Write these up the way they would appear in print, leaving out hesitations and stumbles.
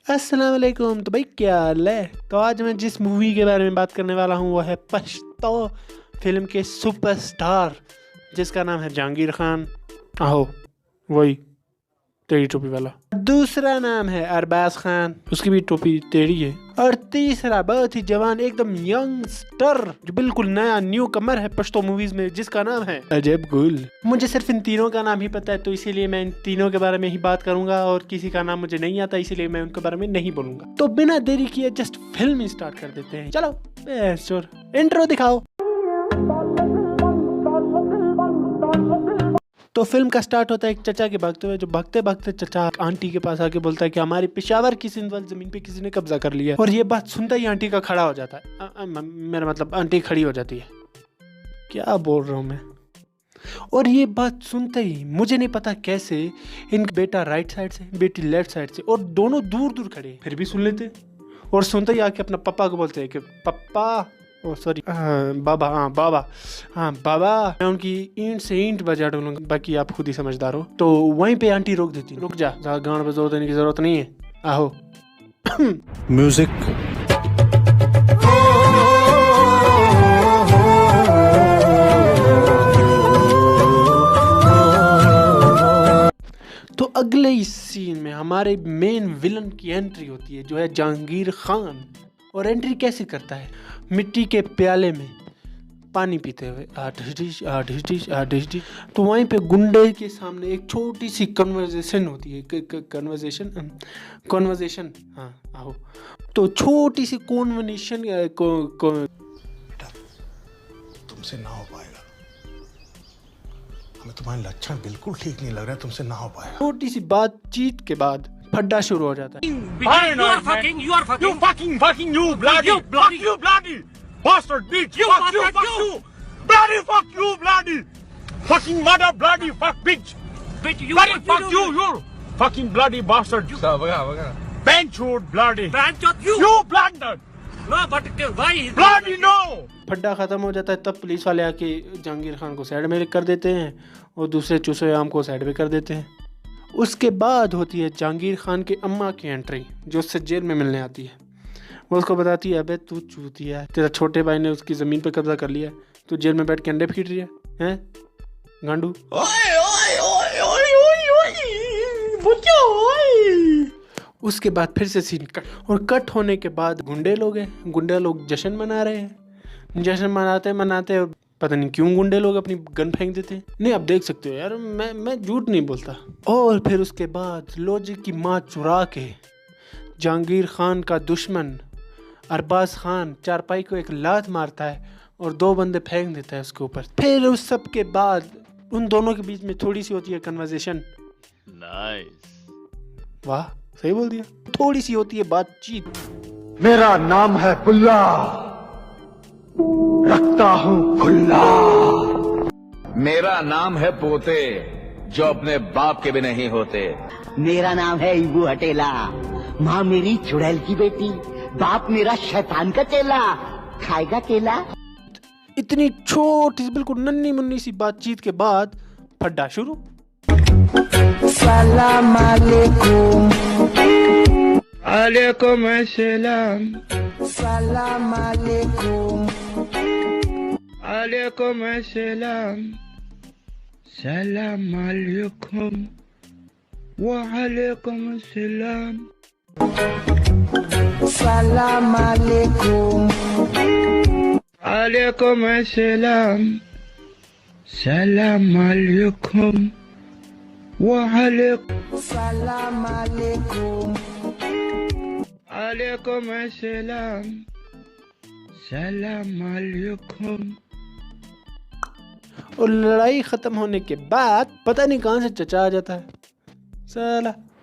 अस्सलाम वालेकुम। तो भाई क्या हाल है। तो आज मैं जिस मूवी के बारे में बात करने वाला हूँ वो है पश्तो फिल्म के सुपरस्टार जिसका नाम है जहांगीर खान। आहो वही टेढ़ी टोपी वाला। दूसरा नाम है अरबाज खान, उसकी भी टोपी टेढ़ी है। और तीसरा बहुत ही जवान एकदम यंगस्टर जो बिल्कुल नया न्यू कमर है पश्तो मूवीज में, जिसका नाम है अजब गुल। मुझे सिर्फ इन तीनों का नाम ही पता है, तो इसीलिए मैं इन तीनों के बारे में ही बात करूंगा और किसी का नाम मुझे नहीं आता, इसीलिए मैं उनके बारे में नहीं बोलूंगा। तो बिना देरी किए जस्ट फिल्म ही स्टार्ट कर देते हैं। चलो इंट्रो दिखाओ। तो फिल्म का स्टार्ट होता है एक चचा के भागते हुए, जो भागते भागते चचा आंटी के पास आके बोलता है कि हमारी पेशावर की सिंधवल जमीन पे किसी ने कब्जा कर लिया है। और ये बात सुनता ही आंटी का खड़ा हो जाता है, मेरा मतलब आंटी खड़ी हो जाती है। क्या बोल रहा हूँ मैं। और ये बात सुनते ही मुझे नहीं पता कैसे इनका बेटा राइट साइड से बेटी लेफ्ट साइड से और दोनों दूर दूर खड़े फिर भी सुन लेते, और सुनते ही आके अपना पापा को बोलते हैं कि पापा, ओ सॉरी बाबा, बाबा मैं उनकी ईंट से ईंट बजा डालूंगा, बाकी आप खुद ही समझदार हो। तो वहीं पे आंटी रोक देती, रुक जा, गान पे जोर देने की जरूरत नहीं है, आहो म्यूजिक। तो अगले ही सीन में हमारे मेन विलन की एंट्री होती है जो है जहांगीर खान। और एंट्री कैसे करता है, मिट्टी के प्याले में पानी पीते हुए आठ। तो वहीं पे गुंडे के सामने एक छोटी सी कन्वर्सेशन होती है, कन्वर्सेशन हाँ आओ। तो छोटी सी कन्वर्सेशन बेटा तुमसे ना हो पाएगा, हमें तुम्हारे लक्षण बिल्कुल ठीक नहीं लग रहे, तुमसे ना हो पाएगा। छोटी सी बातचीत के बाद फड्डा शुरू हो जाता है। Bastard bitch! Fuck you! Bloody fuck you! Bloody fucking mother! Bloody fuck bitch! Bloody fuck you! You fucking bloody bastard! Benchwood bloody! You blunder! No, but why? Bloody no! फड्डा खत्म हो जाता है तब पुलिस वाले आके जहांगीर खान को साइड में कर देते हैं और दूसरे चूसो आम को साइड में कर देते हैं। उसके बाद होती है जहांगीर खान की अम्मा की एंट्री, जो उससे जेल में मिलने आती है। वो उसको बताती है, अबे तू चूतिया है, तेरा छोटे भाई ने उसकी ज़मीन पे कब्जा कर लिया है, तू जेल में बैठ के अंडे फीट रही है गांडू। उसके बाद फिर से सीन कट, और कट होने के बाद गुंडे लोग जश्न मना रहे हैं। जश्न मनाते पता नहीं क्यों गुंडे लोग अपनी गन फेंक देते हैं। नहीं आप देख सकते हो यार, मैं झूठ नहीं बोलता। और फिर उसके बाद लॉजिक की माँ चुरा के जहांगीर खान का दुश्मन अरबाज खान चारपाई को एक लात मारता है और 2 बंदे फेंक देता है उसके ऊपर। फिर उस सब के बाद उन दोनों के बीच में थोड़ी सी होती है कन्वर्सेशन। नाइस, वाह सही बोल दिया। थोड़ी सी होती है बातचीत। मेरा नाम है बुल्ला, रखता हूँ खुल्ला। मेरा नाम है पोते, जो अपने बाप के भी नहीं होते। मेरा नाम है इबू हटेला, माँ मेरी चुड़ैल की बेटी, बाप मेरा शैतान का चेला, खाएगा केला। इतनी छोटी बिल्कुल नन्ही मुन्नी सी बातचीत के बाद फड्डा शुरू। सलाम अलैकुम, Alaikum assalam. सलाम अलैकुम, Alaikum assalam. Salam alaikum. Wa alaikum assalam. सलाम अलैकुम, Alaikum assalam. Salam alaikum. Wa alaikum. सलाम अलैकुम, Alaikum assalam. Salam alaikum. और लड़ाई खत्म होने के बाद पता नहीं कहाँ से चचा आ जाता है।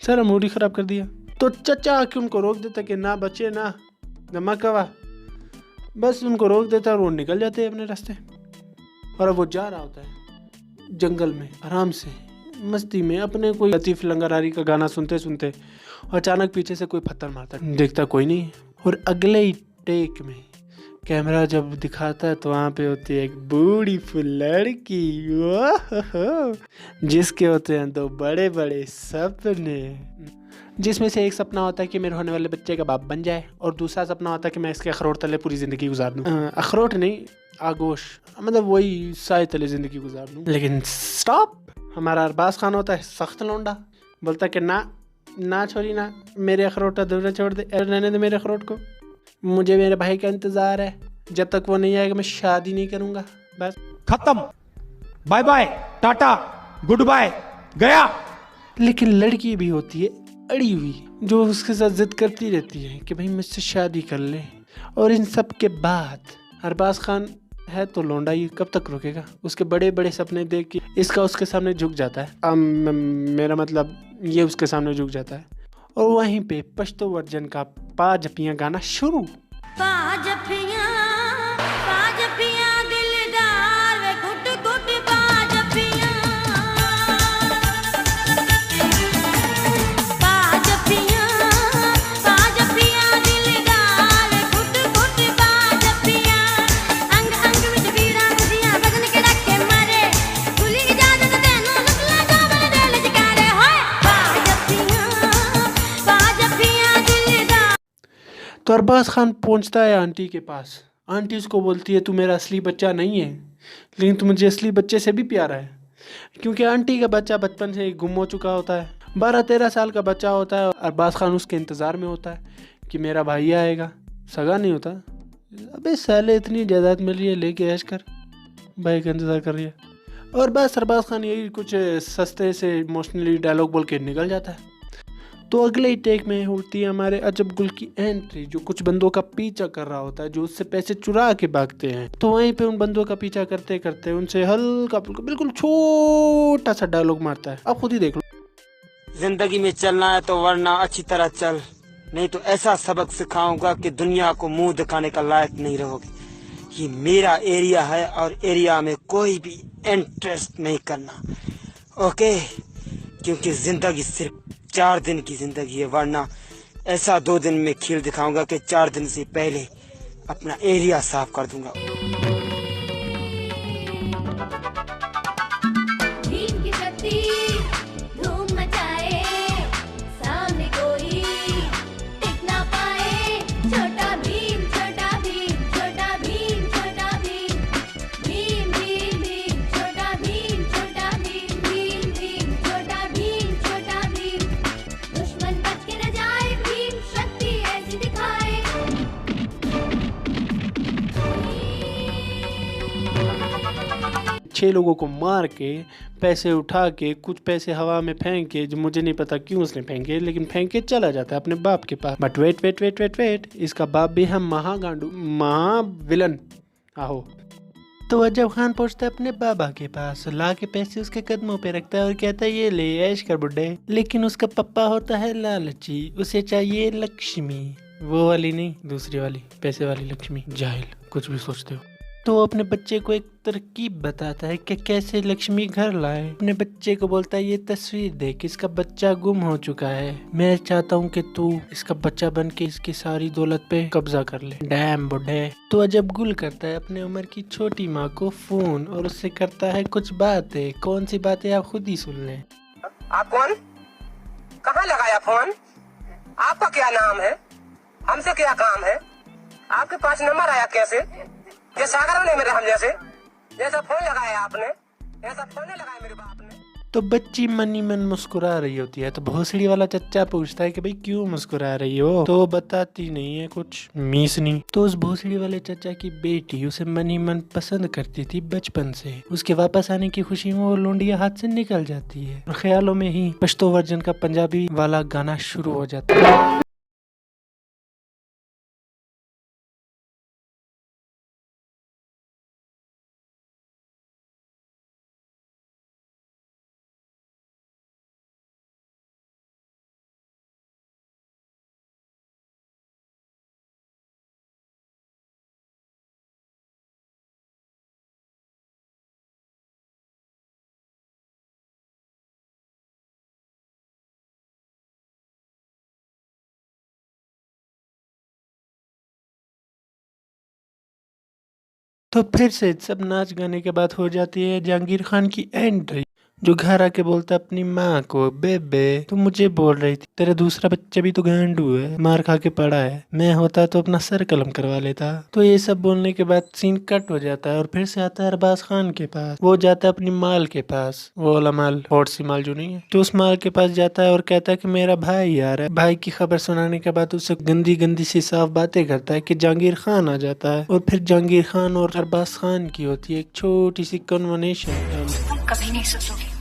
सारा मूड ही खराब कर दिया। तो चचा आके उनको रोक देता कि ना बच्चे ना नमकवा, बस उनको रोक देता और वो निकल जाते हैं अपने रास्ते। और अब वो जा रहा होता है जंगल में आराम से मस्ती में अपने कोई लतीफ़ लंगरहारी का गाना सुनते सुनते, अचानक पीछे से कोई पत्थर मारता है, देखता कोई नहीं। और अगले ही टेक में कैमरा जब दिखाता है तो वहाँ पे होती है एक बूढ़ी फुल लड़की, जिसके होते हैं 2 बड़े बड़े सपने। जिसमें से एक सपना होता है कि मेरे होने वाले बच्चे का बाप बन जाए और दूसरा सपना होता है कि मैं इसके अखरोट तले पूरी ज़िंदगी गुजार दूँ। अखरोट नहीं, आगोश, मतलब वही साए तले ज़िंदगी गुजार दूँ। लेकिन स्टॉप, हमारा अरबाज खान होता है सख्त लौंडा, बोलता कि ना छोरी ना, मेरे अखरोट अधूरे छोड़ दे, रहने दे मेरे अखरोट को, मुझे मेरे भाई का इंतज़ार है, जब तक वो नहीं आएगा मैं शादी नहीं करूँगा, बस खत्म, bye bye, tata, goodbye, गया। लेकिन लड़की भी होती है अड़ी हुई जो उसके साथ जिद करती रहती है कि भाई मुझसे शादी कर ले। और इन सब के बाद अरबाज खान है तो लौंडा, ये कब तक रुकेगा? उसके बड़े बड़े सपने देख के इसका उसके सामने झुक जाता है, मेरा मतलब ये उसके सामने झुक जाता है। और वहीं पे पश्तो वर्जन का पा जपियाँ गाना शुरू। तो अरबाज खान पहुंचता है आंटी के पास। आंटी उसको बोलती है तू मेरा असली बच्चा नहीं है, लेकिन तू मुझे असली बच्चे से भी प्यारा है, क्योंकि आंटी का बच्चा बचपन से ही गुम हो चुका होता है। 12-13 साल का बच्चा होता है। अरबाज खान उसके इंतज़ार में होता है कि मेरा भाई आएगा, सगा नहीं होता। अबे साले इतनी जायदाद मिल रही है, लेके ऐश कर, भाई का इंतज़ार कर रही है। और बस अरबाज खान यही कुछ सस्ते से इमोशनली डायलॉग बोल के निकल जाता है। तो अगले ही टेक में होती है हमारे अजब गुल की एंट्री, जो कुछ बंदों का पीछा कर रहा होता है, जो उससे पैसे चुरा के भागते हैं। तो वहीं पे उन बंदों का पीछा करते करते उनसे हल्का बिल्कुल छोटा सा डायलॉग मारता है, आप खुद ही देख लो। जिंदगी में चलना है तो वरना अच्छी तरह चल, नहीं तो ऐसा सबक सिखाऊंगा कि दुनिया को मुंह दिखाने का लायक नहीं रहोगे। ये मेरा एरिया है और एरिया में कोई भी इंटरेस्ट नहीं करना, ओके? क्योंकि जिंदगी सिर्फ 4 दिन की जिंदगी है, वरना ऐसा 2 दिन में खेल दिखाऊंगा कि 4 दिन से पहले अपना एरिया साफ कर दूंगा। छह लोगों को मार के पैसे उठा के कुछ पैसे हवा में फेंक के, जो मुझे नहीं पता क्यों उसने फेंके, लेकिन फेंक के चला जाता है अपने बाप के पास। बट वेट, इसका बाप भी है महागांडू, महाविलन। आहो, तो अजब खान पहुंचता है अपने बाबा के पास, ला के पैसे उसके कदमों पे रखता है और कहता है ये ले ऐश कर बुड्ढे। लेकिन उसका पप्पा होता है लालची, उसे चाहिए लक्ष्मी, वो वाली नहीं, दूसरी वाली पैसे वाली लक्ष्मी। जाहिल, कुछ भी सोचते हो। तो वो अपने बच्चे को एक तरकीब बताता है कि कैसे लक्ष्मी घर लाए। अपने बच्चे को बोलता है ये तस्वीर देख, इसका बच्चा गुम हो चुका है, मैं चाहता हूँ कि तू इसका बच्चा बन के इसकी सारी दौलत पे कब्जा कर ले। डैम बुड्ढे। तो अजब गुल करता है अपने उम्र की छोटी माँ को फोन और उससे करता है कुछ बातें। कौन सी बातें आप खुद ही सुन लें। आप कौन? कहाँ लगाया फोन? आपका क्या नाम है? हमसे क्या काम है? आपके पास नंबर आया कैसे? ये सागर ने मेरे हम जैसा फोन लगाया आपने, ऐसा फोन नहीं लगाया मेरे बाप ने। तो बच्ची मन ही मन मुस्कुरा रही होती है। तो भोसड़ी वाला चच्चा पूछता है कि भाई क्यों मुस्कुरा रही हो? तो बताती नहीं है कुछ मीसनी। तो उस भोसड़ी वाले चच्चा की बेटी उसे मन ही मन पसंद करती थी बचपन से। उसके वापस आने की खुशी में वो लोंडिया हाथ से निकल जाती है और ख्यालों में ही पश्तो वर्जन का पंजाबी वाला गाना शुरू हो जाता है। तो फिर से सब नाच गाने के बाद हो जाती है जहांगीर खान की एंट्री, जो घर आके बोलता है अपनी माँ को, बेबे तू मुझे बोल रही थी, तेरा दूसरा बच्चा भी तो गांडू है, मार खा के पड़ा है, मैं होता तो अपना सर कलम करवा लेता। तो ये सब बोलने के बाद सीन कट हो जाता है और फिर से आता है अरबाज खान के पास। वो जाता है अपनी माल के पास, वो वाला माल, हॉट सी माल जो नहीं है, तो उस माल के पास जाता है और कहता है कि मेरा भाई यार है। भाई की खबर सुनाने के बाद उससे गंदी गंदी सी साफ बातें करता है कि जहांगीर खान आ जाता है और फिर जहांगीर खान और अरबाज खान की होती है एक छोटी सी कन्वर्सेशन, कभी नहीं सोचोगे।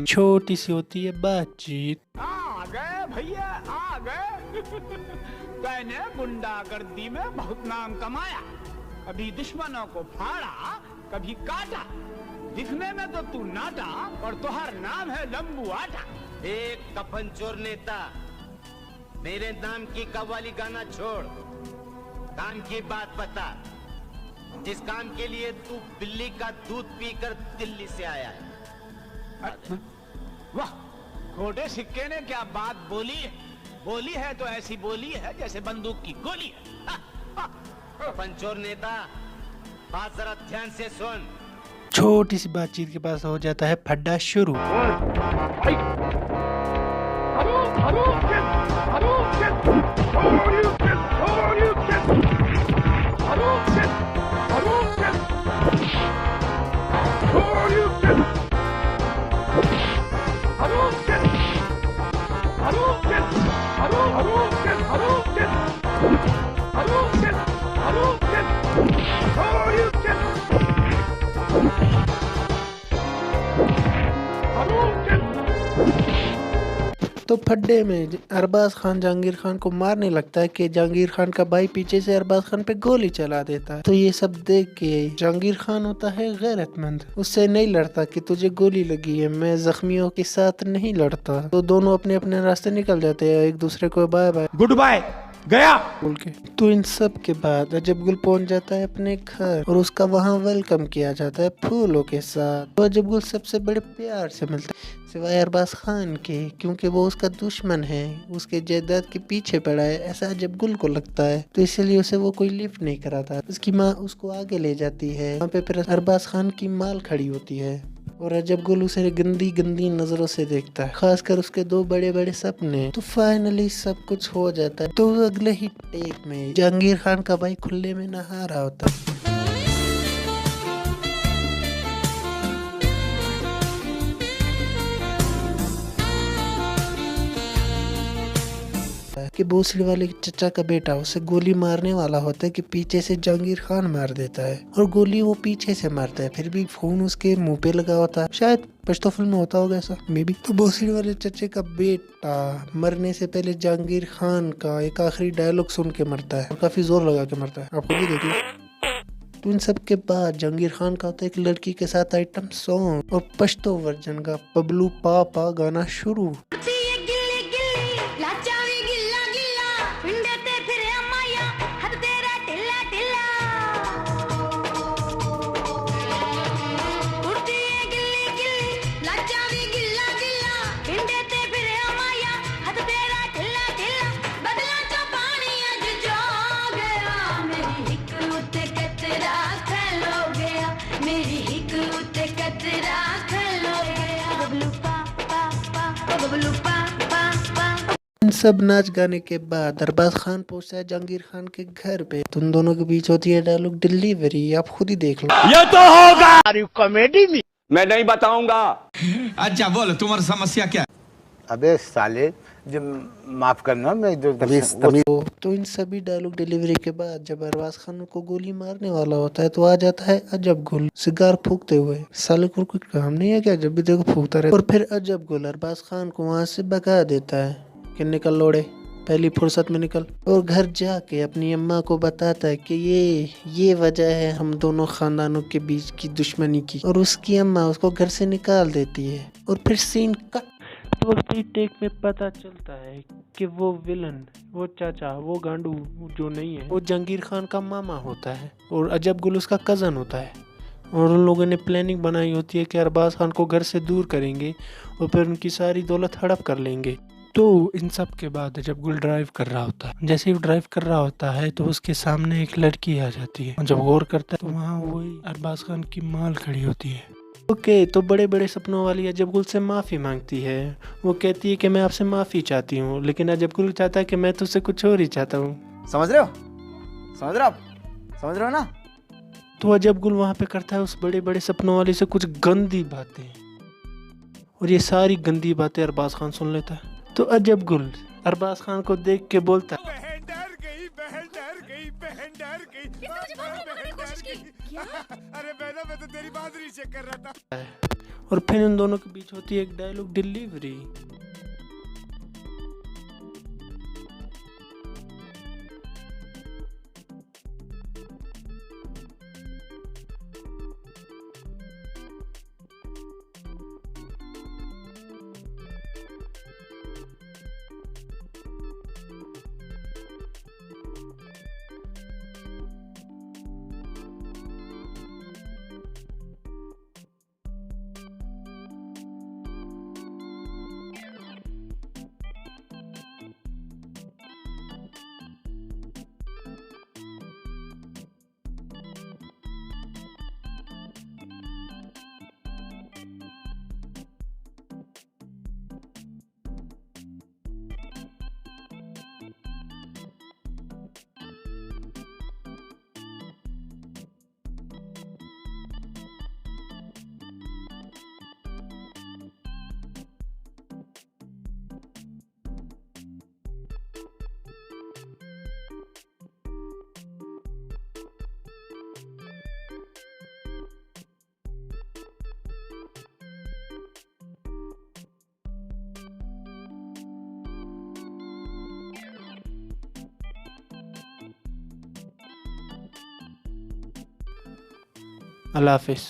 छोटी सी होती है बातचीत। आ गए भैया, आ गए। मैंने गुंडागर्दी में बहुत नाम कमाया, कभी दुश्मनों को फाड़ा, कभी काटा। दिखने में तो तू नाटा और तुहार नाम है लंबू आटा। एक कफन चोर नेता, मेरे नाम की कव्वाली गाना छोड़, काम की बात बता। जिस काम के लिए तू बिल्ली का दूध पीकर दिल्ली से आया है। वाह, खोटे सिक्के ने क्या बात बोली है। बोली है तो ऐसी बोली है जैसे बंदूक की गोली है। कफन चोर नेता, बात जरा ध्यान से सुन। छोटी सी बातचीत के पास हो जाता है फड्डा शुरू। तो फड्डे में अरबाज खान जहांगीर खान को मारने लगता है कि जहांगीर खान का भाई पीछे से अरबाज खान पे गोली चला देता है। तो ये सब देख के जहांगीर खान होता है गैरतमंद, उससे नहीं लड़ता कि तुझे गोली लगी है, मैं जख्मियों के साथ नहीं लड़ता। तो दोनों अपने अपने रास्ते निकल जाते हैं, एक दूसरे को बाय बाय, गुड बाय, गया बोल के। तो इन सब के बाद अजबगुल पहुंच जाता है अपने घर और उसका वहाँ वेलकम किया जाता है फूलों के साथ। तो अजबगुल सबसे बड़े प्यार से मिलता है सिवाय अरबाज खान के, क्योंकि वो उसका दुश्मन है, उसके जायदाद के पीछे पड़ा है, ऐसा अजबगुल को लगता है। तो इसलिए उसे वो कोई लिफ्ट नहीं कराता। उसकी माँ उसको आगे ले जाती है, वहाँ पे फिर अरबाज खान की माल खड़ी होती है और अजबगुल उसे गंदी गंदी नजरों से देखता है, खासकर उसके दो बड़े बड़े सपने। तो फाइनली सब कुछ हो जाता है। तो अगले ही टेक में जहांगीर खान का भाई खुले में नहा रहा होता है। कि भोसड़ी वाले चचा का बेटा उसे गोली मारने वाला होता है कि पीछे से जहांगीर खान मार देता है और गोली वो पीछे से मारता है, फिर भी फोन उसके मुंह पे लगा होता है। शायद पश्तो फिल्म में होता होगा ऐसा, मे बी। तो भोसड़ी वाले चचे का बेटा मरने से पहले जहांगीर खान का एक आखिरी डायलॉग सुन के मरता है और काफी जोर लगा के मरता है, आप खुद ही देख लो। तो इन सब के बाद जहांगीर खान का होता है एक लड़की के साथ आइटम सॉन्ग और पश्तो वर्जन का बबलू पापा गाना शुरू। इन सब नाच गाने के बाद अरबाज खान पहुंचता है जहांगीर खान के घर पे। तुम दोनों के बीच होती है डायलॉग डिलीवरी, आप खुद ही देख लो। ये तो होगा कॉमेडी में मैं नहीं बताऊंगा। अच्छा बोलो, तुम्हारी समस्या क्या? अबे साले, जब माफ करना, मैं जो तो इन सभी डायलॉग डिलीवरी के बाद जब अरबाज खान को गोली मारने वाला होता है तो आ जाता है अजबगुल सिगार फूकते हुए। साले को कुछ काम नहीं है क्या, जब भी देखो फूकता रहे। और फिर अजबगुल अरबाज खान को वहाँ से भगा देता है कि निकल लोड़े, पहली फुर्सत में निकल। और घर जाके अपनी अम्मा को बताता है कि ये वजह है हम दोनों खानदानों के बीच की दुश्मनी की, और उसकी अम्मा उसको घर से निकाल देती है। और फिर सीन कट। तो अगली टेक में पता चलता है कि वो विलन, वो चाचा, वो गांडू जो नहीं है, वो जहांगीर खान का मामा होता है और अजबगुल उसका कज़न होता है। और उन लोगों ने प्लानिंग बनाई होती है कि अरबाज खान को घर से दूर करेंगे और फिर उनकी सारी दौलत हड़प कर लेंगे। तो इन सब के बाद जब गुल ड्राइव कर रहा होता है, जैसे ही ड्राइव कर रहा होता है तो उसके सामने एक लड़की आ जाती है। जब गौर करता है तो वहाँ वही अरबाज खान की माल खड़ी होती है। ओके, तो बड़े बड़े सपनों वाली अजब गुल से माफ़ी मांगती है। वो कहती है कि मैं आपसे माफ़ी चाहती हूँ, लेकिन अजब गुल चाहता है कि मैं तुझसे कुछ और ही चाहता हूँ। समझ रहे हो? समझ रहे हो आप? समझ रहे हो ना? तो अजब गुल वहाँ पे करता है उस बड़े बड़े सपनों वाली से कुछ गंदी बातें, और ये सारी गंदी बातें अरबाज खान सुन लेता है। तो अजब गुल अरबाज खान को देख के बोलता है, बहन डर गई, बहन डर गई, बहन डर गई। अरे बहना, मैं तो तेरी बहादुरी चेक कर रहा था। और फिर उन दोनों के बीच होती है एक डायलॉग डिलीवरी। अल्लाह हाफिज़।